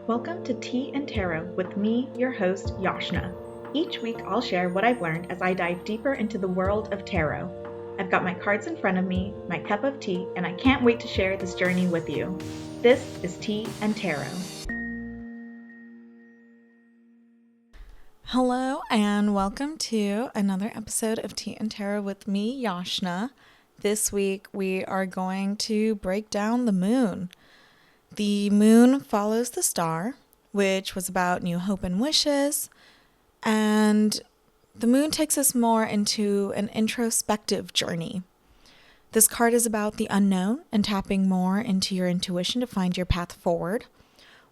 Welcome to Tea and Tarot with me, your host, Yashna. Each week I'll share what I've learned as I dive deeper into the world of tarot. I've got my cards in front of me, my cup of tea, and I can't wait to share this journey with you. This is Tea and Tarot. Hello and welcome to another episode of Tea and Tarot with me, Yashna. This week we are going to break down the moon. The moon follows the star, which was about new hope and wishes, and the moon takes us more into an introspective journey. This card is about the unknown and tapping more into your intuition to find your path forward.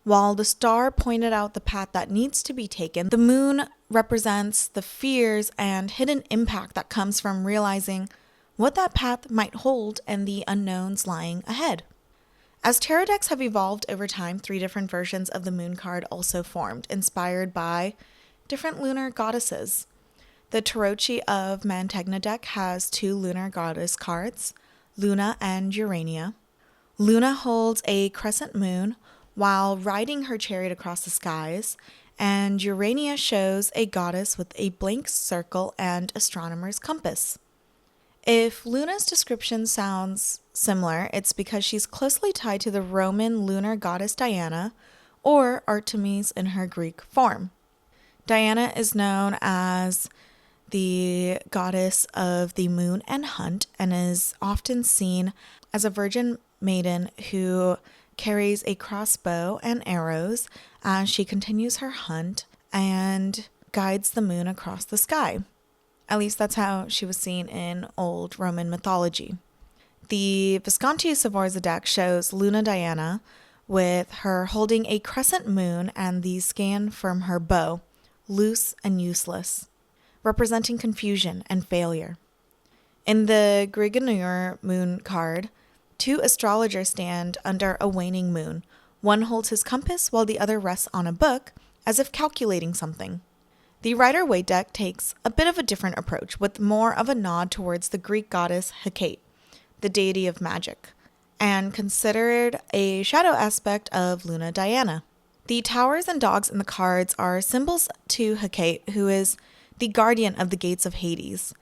While the star pointed out the path that needs to be taken, the moon represents the fears and hidden impact that comes from realizing what that path might hold and the unknowns lying ahead. As tarot decks have evolved over time, 3 different versions of the moon card also formed, inspired by different lunar goddesses. The Tarocchi of Mantegna deck has 2 lunar goddess cards, Luna and Urania. Luna holds a crescent moon while riding her chariot across the skies, and Urania shows a goddess with a blank circle and astronomer's compass. If Luna's description sounds similar, it's because she's closely tied to the Roman lunar goddess Diana, or Artemis in her Greek form. Diana is known as the goddess of the moon and hunt, and is often seen as a virgin maiden who carries a crossbow and arrows as she continues her hunt and guides the moon across the sky. At least that's how she was seen in old Roman mythology. The Visconti Sforza deck shows Luna Diana with her holding a crescent moon and the scan from her bow, loose and useless, representing confusion and failure. In the Grigoneur moon card, 2 astrologers stand under a waning moon. One holds his compass while the other rests on a book, as if calculating something. The Rider-Waite deck takes a bit of a different approach, with more of a nod towards the Greek goddess Hecate, the deity of magic, and considered a shadow aspect of Luna Diana. The towers and dogs in the cards are symbols to Hecate, who is the guardian of the gates of Hades.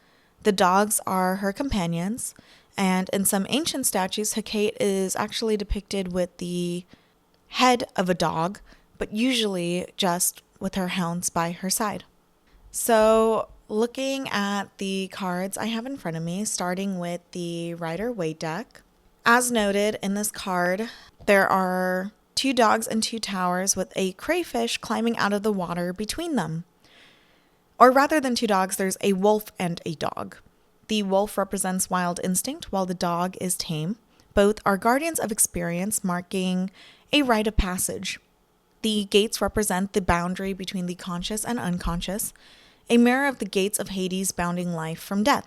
The dogs are her companions, and in some ancient statues, Hecate is actually depicted with the head of a dog, but usually just with her hounds by her side. So, looking at the cards I have in front of me, starting with the Rider-Waite deck. As noted in this card, there are 2 dogs and 2 towers with a crayfish climbing out of the water between them. Or rather than 2 dogs, there's a wolf and a dog. The wolf represents wild instinct, while the dog is tame. Both are guardians of experience, marking a rite of passage. The gates represent the boundary between the conscious and unconscious, a mirror of the gates of Hades bounding life from death.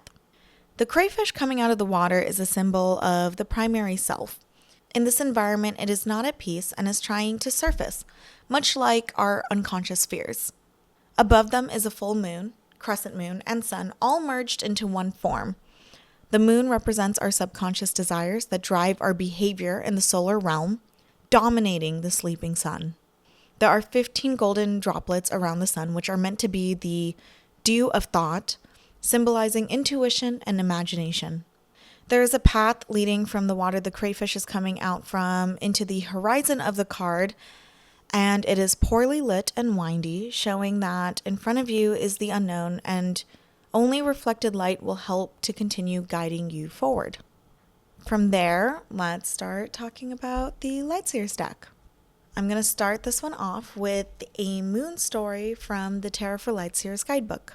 The crayfish coming out of the water is a symbol of the primary self. In this environment, it is not at peace and is trying to surface, much like our unconscious fears. Above them is a full moon, crescent moon, and sun, all merged into one form. The moon represents our subconscious desires that drive our behavior in the solar realm, dominating the sleeping sun. There are 15 golden droplets around the sun, which are meant to be the dew of thought, symbolizing intuition and imagination. There is a path leading from the water the crayfish is coming out from into the horizon of the card, and it is poorly lit and windy, showing that in front of you is the unknown, and only reflected light will help to continue guiding you forward. From there, let's start talking about the Light Seers deck. I'm going to start this one off with a moon story from the Tarot for Light Seers guidebook.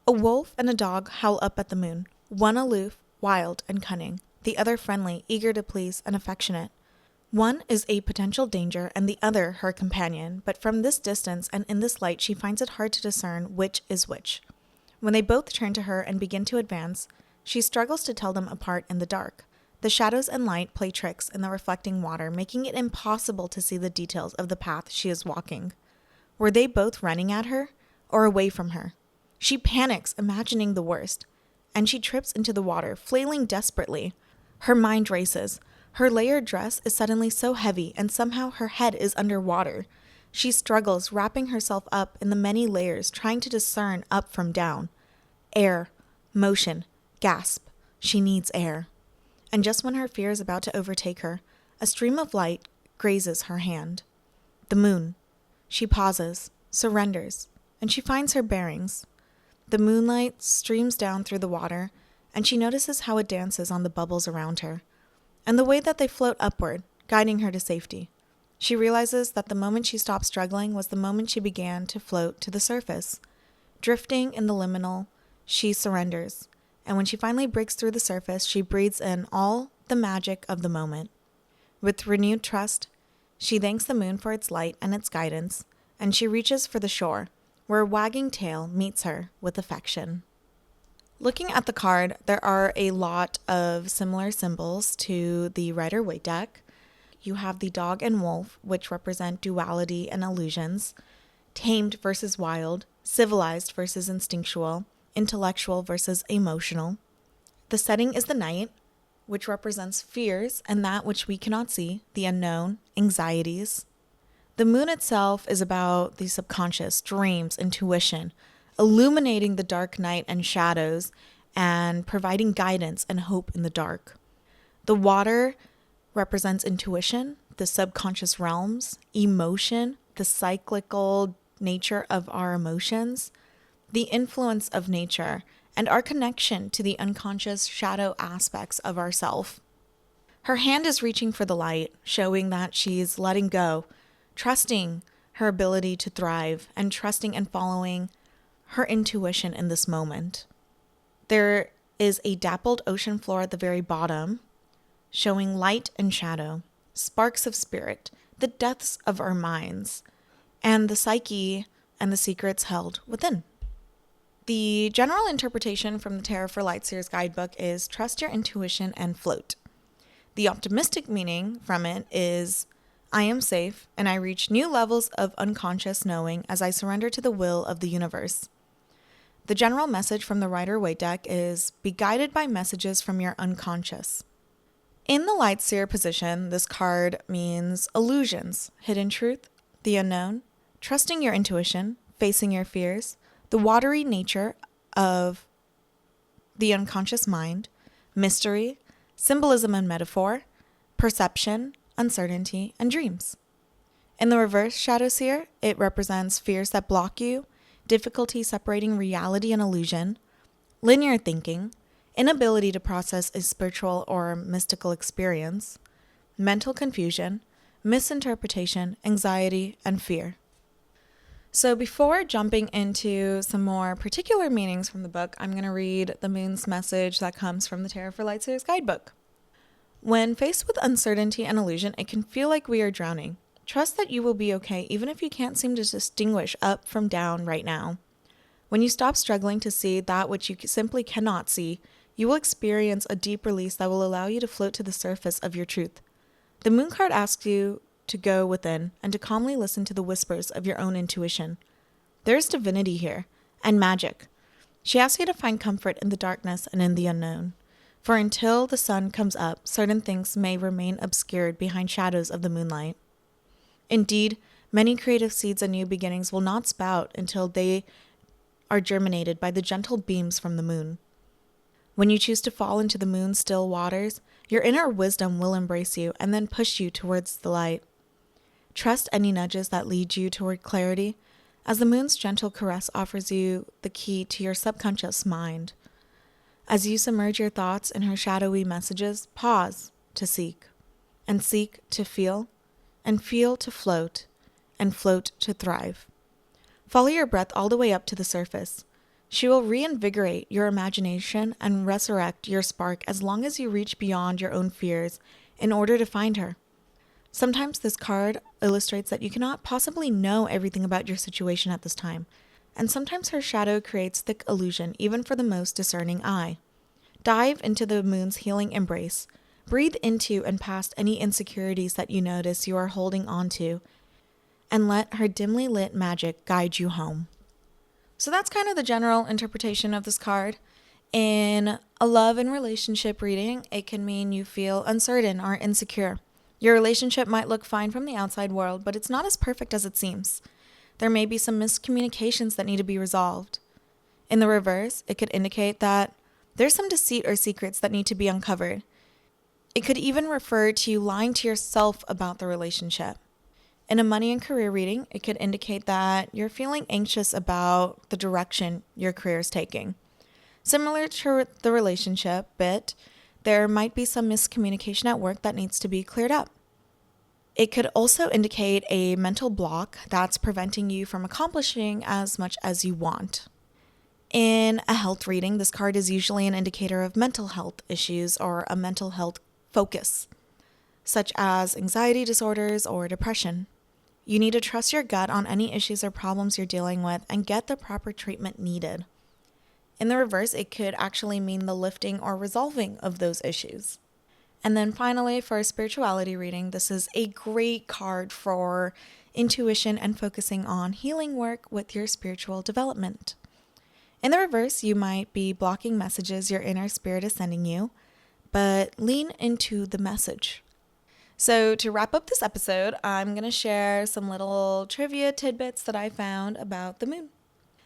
A wolf and a dog howl up at the moon, one aloof, wild, and cunning, the other friendly, eager to please, and affectionate. One is a potential danger and the other her companion, but from this distance and in this light she finds it hard to discern which is which. When they both turn to her and begin to advance, she struggles to tell them apart in the dark. The shadows and light play tricks in the reflecting water, making it impossible to see the details of the path she is walking. Were they both running at her or away from her? She panics, imagining the worst, and she trips into the water, flailing desperately. Her mind races. Her layered dress is suddenly so heavy, and somehow her head is underwater. She struggles, wrapping herself up in the many layers, trying to discern up from down. Air, motion, gasp. She needs air. And just when her fear is about to overtake her, a stream of light grazes her hand. The moon. She pauses, surrenders, and she finds her bearings. The moonlight streams down through the water, and she notices how it dances on the bubbles around her, and the way that they float upward, guiding her to safety. She realizes that the moment she stopped struggling was the moment she began to float to the surface. Drifting in the liminal, she surrenders, and when she finally breaks through the surface, she breathes in all the magic of the moment. With renewed trust, she thanks the moon for its light and its guidance, and she reaches for the shore, where a wagging tail meets her with affection. Looking at the card, there are a lot of similar symbols to the Rider-Waite deck. You have the dog and wolf, which represent duality and illusions, tamed versus wild, civilized versus instinctual, intellectual versus emotional. The setting is the night, which represents fears and that which we cannot see, the unknown, anxieties. The moon itself is about the subconscious, dreams, intuition, illuminating the dark night and shadows, and providing guidance and hope in the dark. The water represents intuition, the subconscious realms, emotion, the cyclical nature of our emotions, the influence of nature, and our connection to the unconscious shadow aspects of ourself. Her hand is reaching for the light, showing that she's letting go, trusting her ability to thrive, and trusting and following her intuition in this moment. There is a dappled ocean floor at the very bottom, showing light and shadow, sparks of spirit, the depths of our minds, and the psyche and the secrets held within. The general interpretation from the Tarot for Light Seers guidebook is trust your intuition and float. The optimistic meaning from it is I am safe and I reach new levels of unconscious knowing as I surrender to the will of the universe. The general message from the Rider-Waite deck is be guided by messages from your unconscious. In the Light Seer position, this card means illusions, hidden truth, the unknown, trusting your intuition, facing your fears, the watery nature of the unconscious mind, mystery, symbolism and metaphor, perception, uncertainty, and dreams. In the reverse Shadow Seer, it represents fears that block you, difficulty separating reality and illusion, linear thinking, inability to process a spiritual or mystical experience, mental confusion, misinterpretation, anxiety, and fear. So before jumping into some more particular meanings from the book, I'm going to read the moon's message that comes from the Tarot for Light Seers guidebook. When faced with uncertainty and illusion, it can feel like we are drowning. Trust that you will be okay even if you can't seem to distinguish up from down right now. When you stop struggling to see that which you simply cannot see, you will experience a deep release that will allow you to float to the surface of your truth. The moon card asks you to go within and to calmly listen to the whispers of your own intuition. There is divinity here, and magic. She asks you to find comfort in the darkness and in the unknown. For until the sun comes up, certain things may remain obscured behind shadows of the moonlight. Indeed, many creative seeds and new beginnings will not sprout until they are germinated by the gentle beams from the moon. When you choose to fall into the moon's still waters, your inner wisdom will embrace you and then push you towards the light. Trust any nudges that lead you toward clarity, as the moon's gentle caress offers you the key to your subconscious mind. As you submerge your thoughts in her shadowy messages, pause to seek to feel, and feel to float, and float to thrive. Follow your breath all the way up to the surface. She will reinvigorate your imagination and resurrect your spark as long as you reach beyond your own fears in order to find her. Sometimes this card illustrates that you cannot possibly know everything about your situation at this time, and sometimes her shadow creates thick illusion even for the most discerning eye. Dive into the moon's healing embrace. Breathe into and past any insecurities that you notice you are holding on to, and let her dimly lit magic guide you home. So that's kind of the general interpretation of this card. In a love and relationship reading, it can mean you feel uncertain or insecure. Your relationship might look fine from the outside world, but it's not as perfect as it seems. There may be some miscommunications that need to be resolved. In the reverse, it could indicate that there's some deceit or secrets that need to be uncovered. It could even refer to you lying to yourself about the relationship. In a money and career reading, it could indicate that you're feeling anxious about the direction your career is taking. Similar to the relationship bit, there might be some miscommunication at work that needs to be cleared up. It could also indicate a mental block that's preventing you from accomplishing as much as you want. In a health reading, this card is usually an indicator of mental health issues or a mental health focus, such as anxiety disorders or depression. You need to trust your gut on any issues or problems you're dealing with and get the proper treatment needed. In the reverse, it could actually mean the lifting or resolving of those issues. And then finally, for a spirituality reading, this is a great card for intuition and focusing on healing work with your spiritual development. In the reverse, you might be blocking messages your inner spirit is sending you, but lean into the message. So to wrap up this episode, I'm going to share some little trivia tidbits that I found about the moon.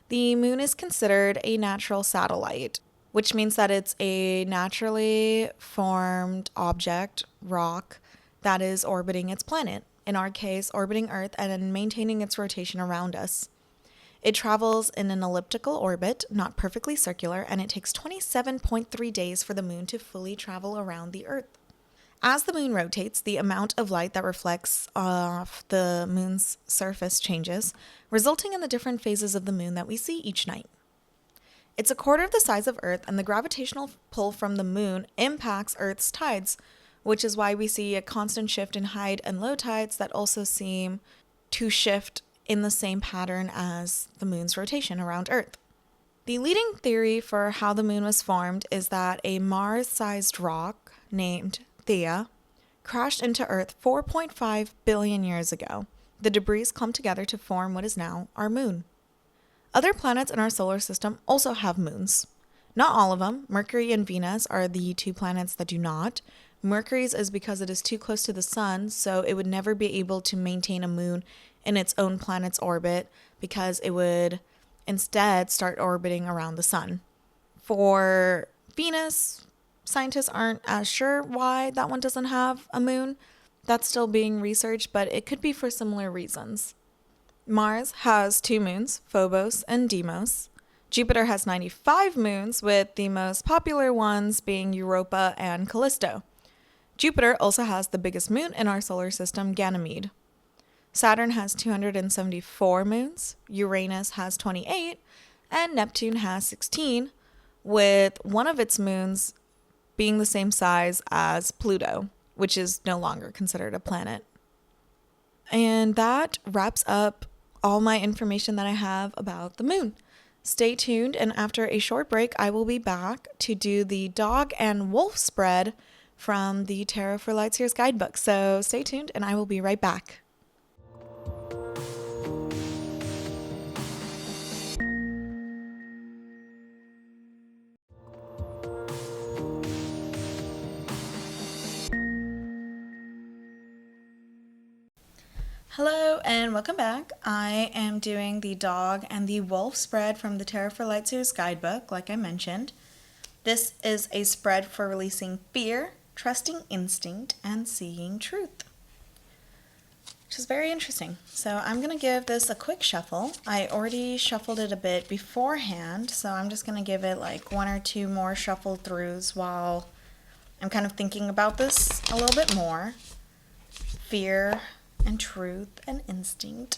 The moon is considered a natural satellite, which means that it's a naturally formed object, rock, that is orbiting its planet, in our case, orbiting Earth and maintaining its rotation around us. It travels in an elliptical orbit, not perfectly circular, and it takes 27.3 days for the moon to fully travel around the Earth. As the moon rotates, the amount of light that reflects off the moon's surface changes, resulting in the different phases of the moon that we see each night. It's a quarter of the size of Earth, and the gravitational pull from the moon impacts Earth's tides, which is why we see a constant shift in high and low tides that also seem to shift in the same pattern as the moon's rotation around Earth. The leading theory for how the moon was formed is that a Mars-sized rock named Theia crashed into Earth 4.5 billion years ago. The debris clumped together to form what is now our moon. Other planets in our solar system also have moons. Not all of them. Mercury and Venus are the two planets that do not. Mercury's is because it is too close to the sun, so it would never be able to maintain a moon in its own planet's orbit because it would instead start orbiting around the sun. For Venus, scientists aren't as sure why that one doesn't have a moon. That's still being researched, but it could be for similar reasons. Mars has 2 moons, Phobos and Deimos. Jupiter has 95 moons, with the most popular ones being Europa and Callisto. Jupiter also has the biggest moon in our solar system, Ganymede. Saturn has 274 moons, Uranus has 28, and Neptune has 16, with one of its moons being the same size as Pluto, which is no longer considered a planet. And that wraps up all my information that I have about the moon. Stay tuned, and after a short break, I will be back to do the dog and wolf spread from the Tarot for Light Seers guidebook. So stay tuned, and I will be right back. Hello and welcome back. I am doing the dog and the wolf spread from the Tarot for Light Seers guidebook, like I mentioned. This is a spread for releasing fear, trusting instinct, and seeing truth, which is very interesting. So I'm going to give this a quick shuffle. I already shuffled it a bit beforehand, so I'm just going to give it like 1 or 2 more shuffle throughs while I'm kind of thinking about this a little bit more. Fear and truth and instinct.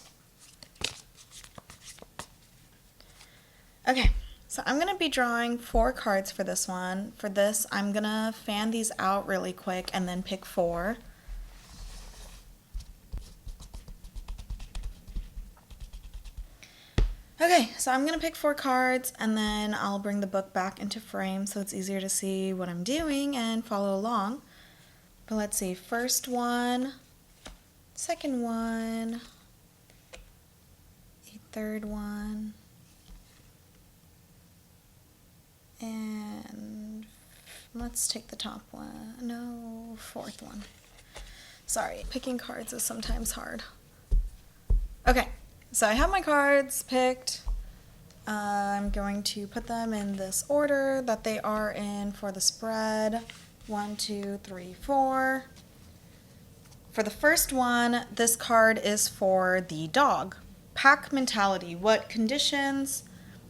Okay, so I'm going to be drawing 4 cards for this one. For this, I'm going to fan these out really quick and then pick 4. Okay, so I'm going to pick 4 cards and then I'll bring the book back into frame so it's easier to see what I'm doing and follow along. But let's see, first one, second one, a third one, And let's take the top one. No, fourth one. Sorry, picking cards is sometimes hard. Okay, so I have my cards picked. I'm going to put them in this order that they are in for the spread. 1, 2, 3, 4. For the first one, this card is for the dog. Pack mentality. What conditions,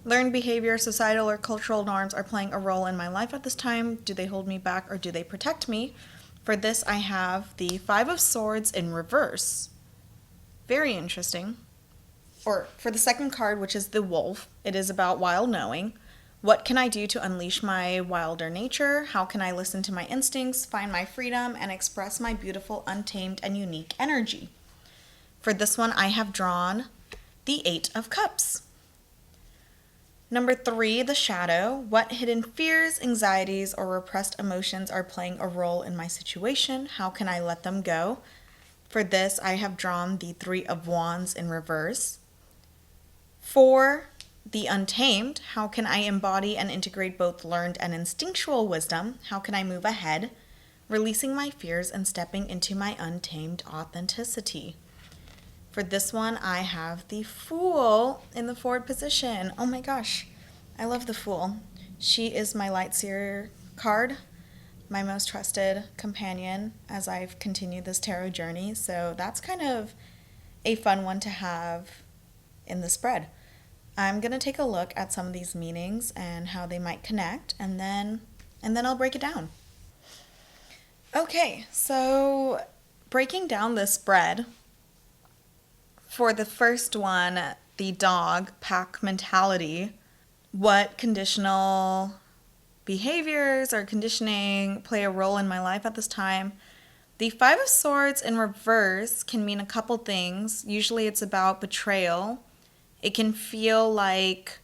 learned behavior, societal or cultural norms are playing a role in my life at this time? Do they hold me back or do they protect me? For this, I have the Five of Swords in reverse. Very interesting. Or for the second card, which is the Wolf, it is about wild knowing. What can I do to unleash my wilder nature? How can I listen to my instincts, find my freedom, and express my beautiful, untamed, and unique energy? For this one, I have drawn the Eight of Cups. Number 3, the Shadow. What hidden fears, anxieties, or repressed emotions are playing a role in my situation? How can I let them go? For this, I have drawn the Three of Wands in reverse. 4, the Untamed. How can I embody and integrate both learned and instinctual wisdom? How can I move ahead, releasing my fears and stepping into my untamed authenticity? For this one, I have the Fool in the forward position. Oh my gosh, I love the Fool. She is my Light Seer card, my most trusted companion as I've continued this tarot journey. So that's kind of a fun one to have in the spread. I'm going to take a look at some of these meanings and how they might connect, and then I'll break it down. Okay, so breaking down this spread, for the first one, the dog, pack mentality, what conditional behaviors or conditioning play a role in my life at this time? The Five of Swords in reverse can mean a couple things. Usually it's about betrayal. It can feel like,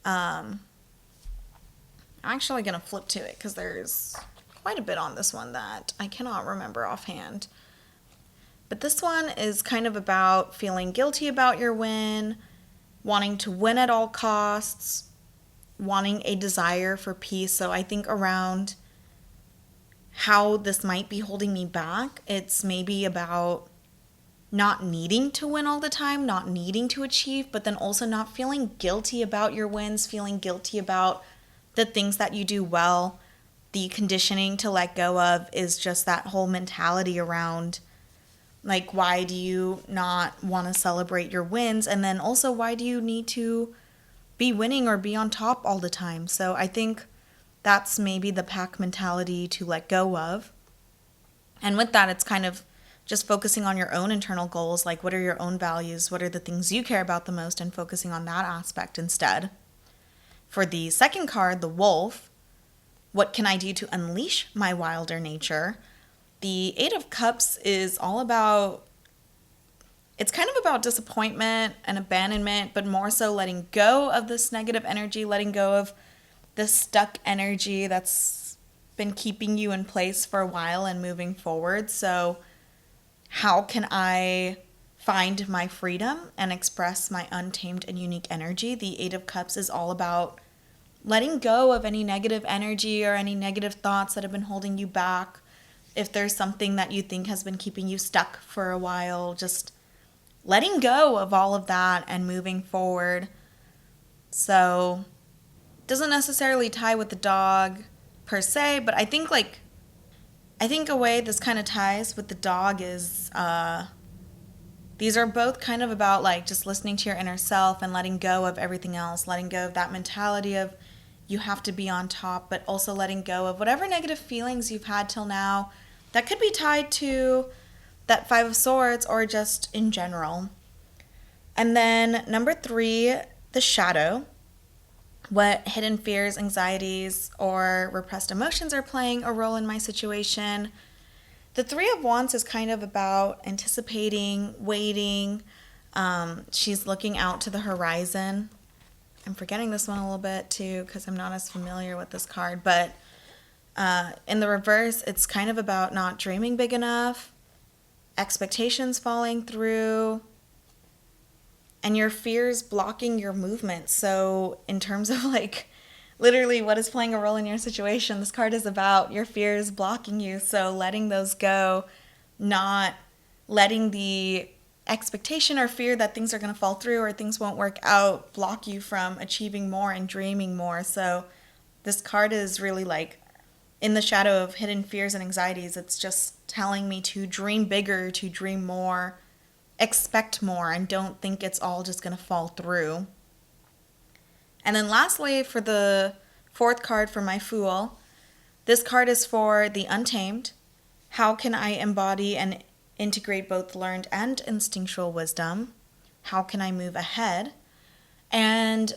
I'm actually going to flip to it because there's quite a bit on this one that I cannot remember offhand. But this one is kind of about feeling guilty about your win, wanting to win at all costs, wanting a desire for peace. So I think around how this might be holding me back, it's maybe about not needing to win all the time, not needing to achieve, but then also not feeling guilty about your wins, feeling guilty about the things that you do well. The conditioning to let go of is just that whole mentality around, like, why do you not want to celebrate your wins? And then also, why do you need to be winning or be on top all the time? So I think that's maybe the pack mentality to let go of. And with that, it's kind of just focusing on your own internal goals, like what are your own values, what are the things you care about the most, and focusing on that aspect instead. For the second card, the Wolf, what can I do to unleash my wilder nature? The Eight of Cups is all about, it's kind of about disappointment and abandonment, but more so letting go of this negative energy, letting go of this stuck energy that's been keeping you in place for a while and moving forward. So how can I find my freedom and express my untamed and unique energy? The Eight of Cups is all about letting go of any negative energy or any negative thoughts that have been holding you back. If there's something that you think has been keeping you stuck for a while, just letting go of all of that and moving forward. So it doesn't necessarily tie with the dog per se, but I think a way this kind of ties with the dog is these are both kind of about like just listening to your inner self and letting go of everything else, letting go of that mentality of you have to be on top, but also letting go of whatever negative feelings you've had till now that could be tied to that Five of Swords or just in general. And then number 3, the Shadow. What hidden fears, anxieties, or repressed emotions are playing a role in my situation? The Three of Wands is kind of about anticipating, waiting. She's looking out to the horizon. I'm forgetting this one a little bit too because I'm not as familiar with this card. But in the reverse, it's kind of about not dreaming big enough, expectations falling through, and your fears blocking your movement. So in terms of like literally what is playing a role in your situation. This card is about your fears blocking you, so letting those go, not letting the expectation or fear that things are going to fall through or things won't work out block you from achieving more and dreaming more. So this card is really like in the shadow of hidden fears and anxieties. It's just telling me to dream bigger, to dream more, expect more, and don't think it's all just going to fall through. And then lastly, for the fourth card for my Fool, this card is for the Untamed. How can I embody and integrate both learned and instinctual wisdom? How can I move ahead? And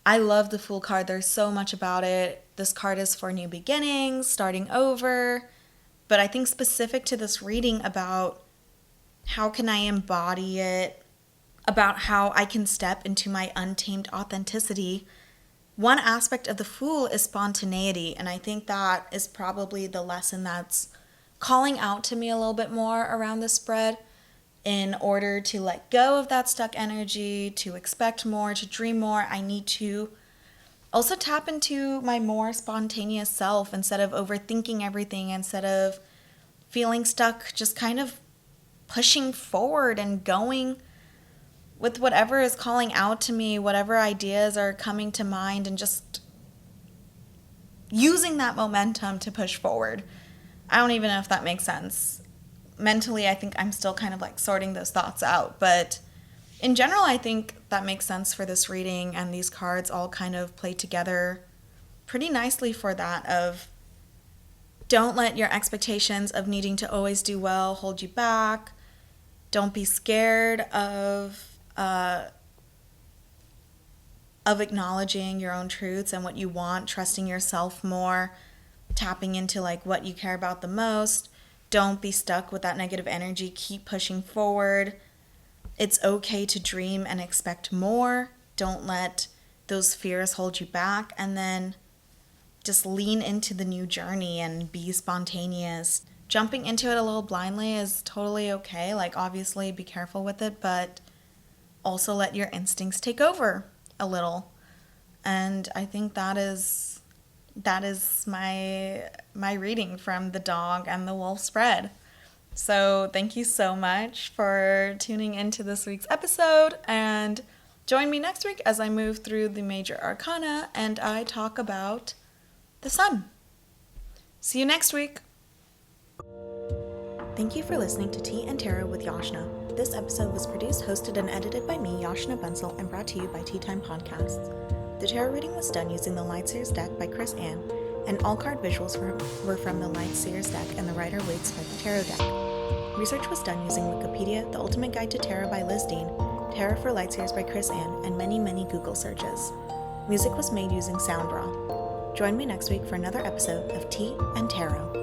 I love the Fool card. There's so much about it. This card is for new beginnings, starting over. But I think specific to this reading about how can I embody it, about how I can step into my untamed authenticity. One aspect of the Fool is spontaneity, and I think that is probably the lesson that's calling out to me a little bit more around this spread. In order to let go of that stuck energy, to expect more, to dream more, I need to also tap into my more spontaneous self instead of overthinking everything, instead of feeling stuck, just kind of pushing forward and going with whatever is calling out to me, whatever ideas are coming to mind, and just using that momentum to push forward. I don't even know if that makes sense. Mentally, I think I'm still kind of like sorting those thoughts out, but in general, I think that makes sense for this reading, and these cards all kind of play together pretty nicely for that of don't let your expectations of needing to always do well hold you back. Don't be scared of acknowledging your own truths and what you want, trusting yourself more, tapping into like what you care about the most. Don't be stuck with that negative energy. Keep pushing forward. It's okay to dream and expect more. Don't let those fears hold you back, and then just lean into the new journey and be spontaneous. Jumping into it a little blindly is totally okay. Like, obviously be careful with it, but also let your instincts take over a little. And I think that is my reading from the Dog and the Wolf spread. So thank you so much for tuning into this week's episode, and join me next week as I move through the major arcana and I talk about the sun. See you next week. Thank you for listening to Tea and Tarot with Yashna. This episode was produced, hosted, and edited by me, Yashna Bunsel, and brought to you by Tea Time Podcasts. The tarot reading was done using the Light Seers deck by Chris Ann, and all card visuals were from the Light Seers deck and the Rider Waite Smith Tarot deck. Research was done using Wikipedia, The Ultimate Guide to Tarot by Liz Dean, Tarot for Light Seers by Chris Ann, and many, many Google searches. Music was made using SoundRaw. Join me next week for another episode of Tea and Tarot.